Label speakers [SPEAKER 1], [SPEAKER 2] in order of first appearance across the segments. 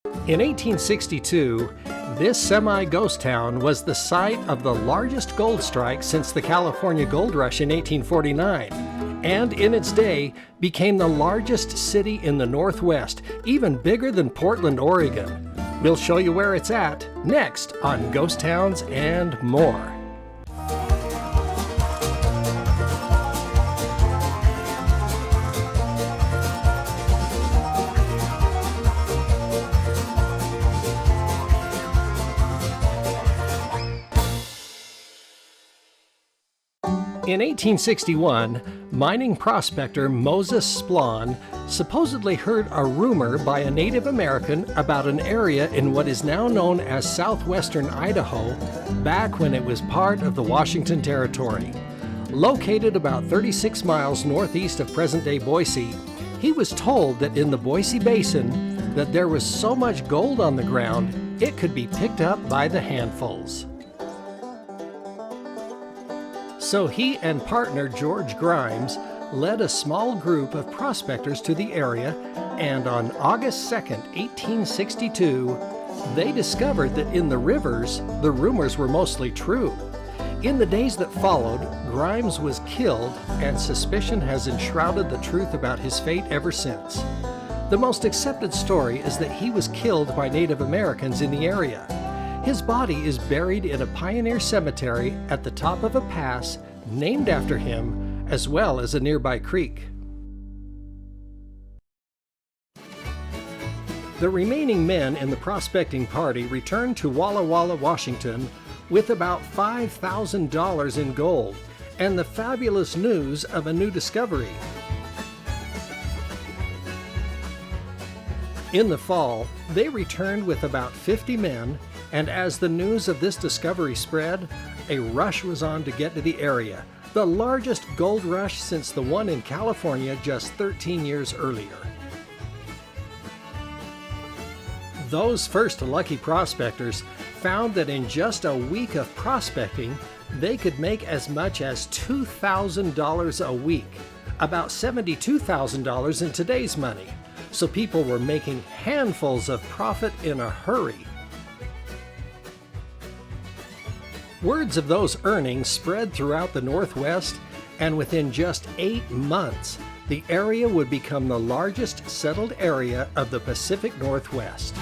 [SPEAKER 1] In 1862, this semi-ghost town was the site of the largest gold strike since the California Gold Rush in 1849, and in its day became the largest city in the Northwest, even bigger than Portland, Oregon. We'll show you where it's at next on Ghost Towns and More. In 1861, mining prospector Moses Splon supposedly heard a rumor by a Native American about an area in what is now known as southwestern Idaho, back when it was part of the Washington Territory. Located about 36 miles northeast of present-day Boise, he was told that in the Boise Basin that there was so much gold on the ground it could be picked up by the handfuls. So he and partner George Grimes led a small group of prospectors to the area, and on August 2nd, 1862, they discovered that in the rivers, the rumors were mostly true. In the days that followed, Grimes was killed, and suspicion has enshrouded the truth about his fate ever since. The most accepted story is that he was killed by Native Americans in the area. His body is buried in a pioneer cemetery at the top of a pass named after him, as well as a nearby creek. The remaining men in the prospecting party returned to Walla Walla, Washington, with about $5,000 in gold and the fabulous news of a new discovery. In the fall, they returned with about 50 men, and as the news of this discovery spread, a rush was on to get to the area, the largest gold rush since the one in California just 13 years earlier. Those first lucky prospectors found that in just a week of prospecting, they could make as much as $2,000 a week, about $72,000 in today's money. So people were making handfuls of profit in a hurry. Words of those earnings spread throughout the Northwest, and within just 8 months, the area would become the largest settled area of the Pacific Northwest.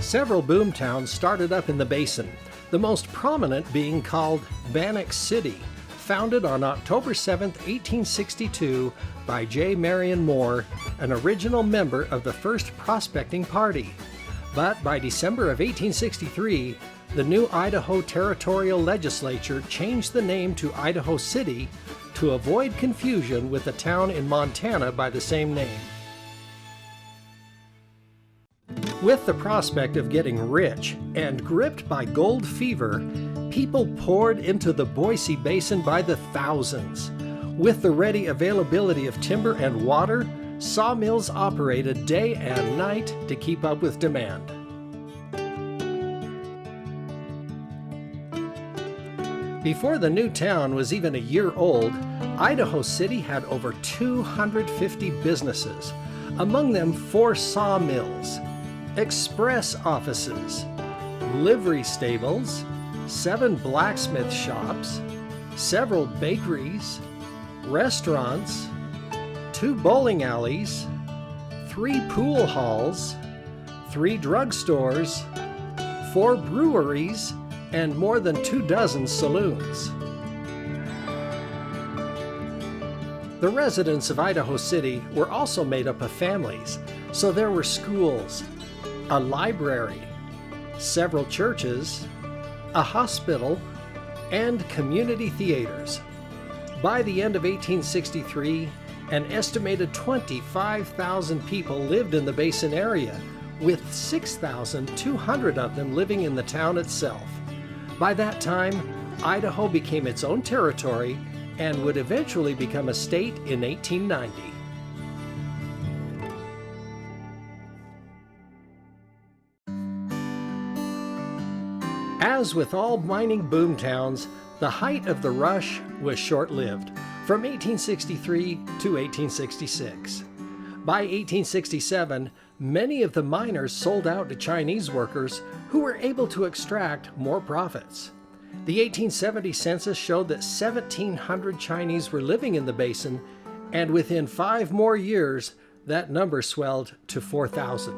[SPEAKER 1] Several boomtowns started up in the Basin, the most prominent being called Bannock City, founded on October 7, 1862 by J. Marion Moore, an original member of the first prospecting party. But by December of 1863, the new Idaho Territorial Legislature changed the name to Idaho City to avoid confusion with the town in Montana by the same name. With the prospect of getting rich and gripped by gold fever, people poured into the Boise Basin by the thousands. With the ready availability of timber and water, sawmills operated day and night to keep up with demand. Before the new town was even a year old, Idaho City had over 250 businesses, among them 4 sawmills, express offices, livery stables, 7 blacksmith shops, several bakeries, restaurants, 2 bowling alleys, 3 pool halls, 3 drugstores, 4 breweries, and more than 24 saloons. The residents of Idaho City were also made up of families, so there were schools, a library, several churches, a hospital, and community theaters. By the end of 1863, an estimated 25,000 people lived in the Basin area, with 6,200 of them living in the town itself. By that time, Idaho became its own territory and would eventually become a state in 1890. As with all mining boomtowns, the height of the rush was short-lived, from 1863 to 1866. By 1867, many of the miners sold out to Chinese workers who were able to extract more profits. The 1870 census showed that 1,700 Chinese were living in the basin, and within 5 more years, that number swelled to 4,000.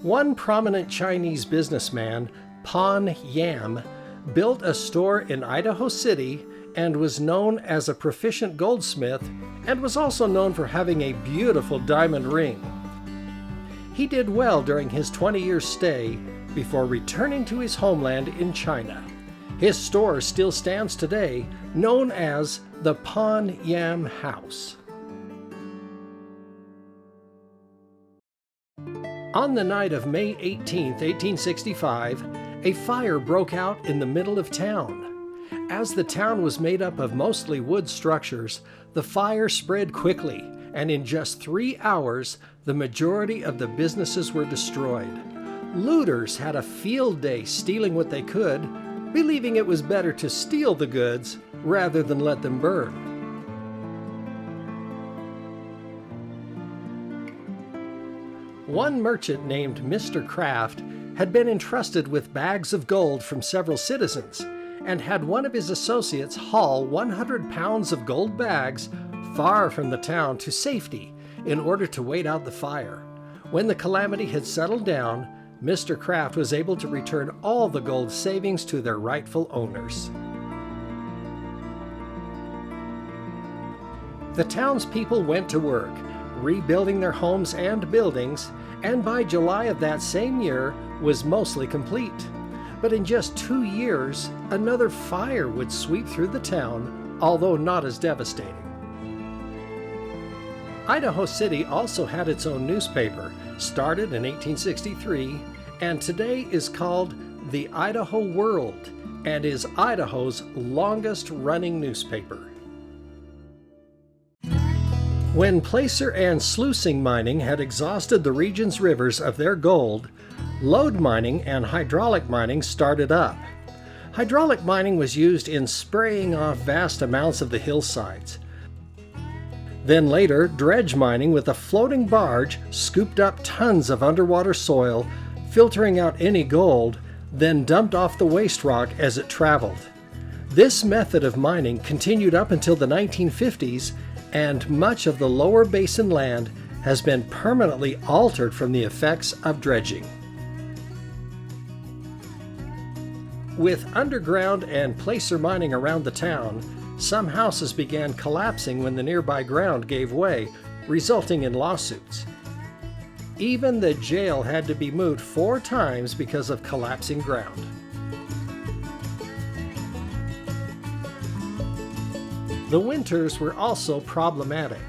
[SPEAKER 1] One prominent Chinese businessman, Pan Yam, built a store in Idaho City and was known as a proficient goldsmith, and was also known for having a beautiful diamond ring. He did well during his 20-year stay before returning to his homeland in China. His store still stands today, known as the Pan Yam House. On the night of May 18, 1865, a fire broke out in the middle of town. As the town was made up of mostly wood structures, the fire spread quickly, and in just 3 hours, the majority of the businesses were destroyed. Looters had a field day stealing what they could, believing it was better to steal the goods rather than let them burn. One merchant named Mr. Kraft had been entrusted with bags of gold from several citizens, and had one of his associates haul 100 pounds of gold bags far from the town to safety in order to wait out the fire. When the calamity had settled down, Mr. Kraft was able to return all the gold savings to their rightful owners. The townspeople went to work, rebuilding their homes and buildings, and by July of that same year was mostly complete. But in just 2 years, another fire would sweep through the town, although not as devastating. Idaho City also had its own newspaper, started in 1863, and today is called the Idaho World, and is Idaho's longest-running newspaper. When placer and sluicing mining had exhausted the region's rivers of their gold, lode mining and hydraulic mining started up. Hydraulic mining was used in spraying off vast amounts of the hillsides. Then later, dredge mining with a floating barge scooped up tons of underwater soil, filtering out any gold, then dumped off the waste rock as it traveled. This method of mining continued up until the 1950s, and much of the lower basin land has been permanently altered from the effects of dredging. With underground and placer mining around the town, some houses began collapsing when the nearby ground gave way, resulting in lawsuits. Even the jail had to be moved 4 times because of collapsing ground. The winters were also problematic.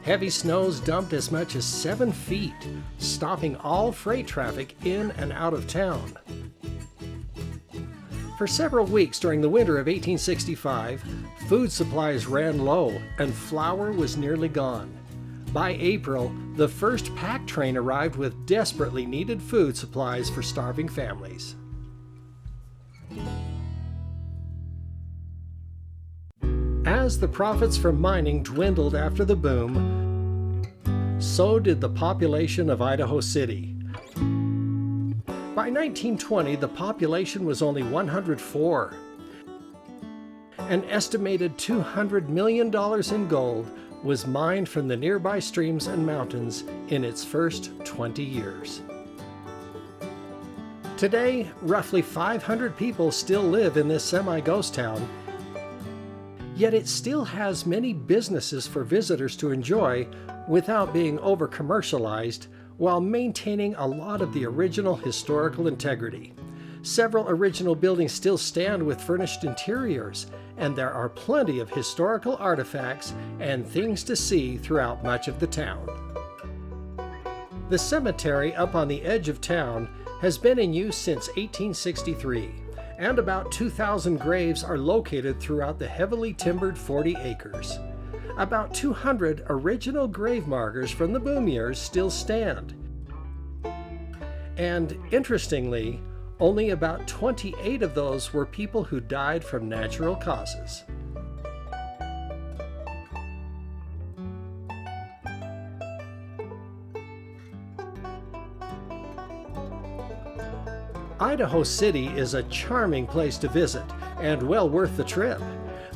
[SPEAKER 1] Heavy snows dumped as much as 7 feet, stopping all freight traffic in and out of town. For several weeks during the winter of 1865, food supplies ran low and flour was nearly gone. By April, the first pack train arrived with desperately needed food supplies for starving families. As the profits from mining dwindled after the boom, so did the population of Idaho City. By 1920, the population was only 104. An estimated $200 million in gold was mined from the nearby streams and mountains in its first 20 years. Today, roughly 500 people still live in this semi-ghost town, yet it still has many businesses for visitors to enjoy without being over-commercialized, while maintaining a lot of the original historical integrity. Several original buildings still stand with furnished interiors, and there are plenty of historical artifacts and things to see throughout much of the town. The cemetery up on the edge of town has been in use since 1863, and about 2,000 graves are located throughout the heavily timbered 40 acres. About 200 original grave markers from the boom years still stand. And interestingly, only about 28 of those were people who died from natural causes. Idaho City is a charming place to visit and well worth the trip.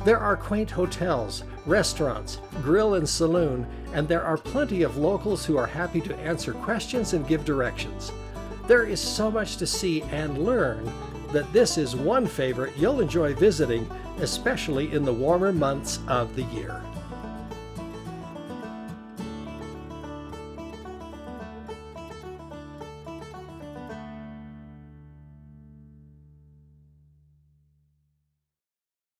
[SPEAKER 1] There are quaint hotels, restaurants, grill and saloon, and there are plenty of locals who are happy to answer questions and give directions. There is so much to see and learn that this is one favorite you'll enjoy visiting, especially in the warmer months of the year.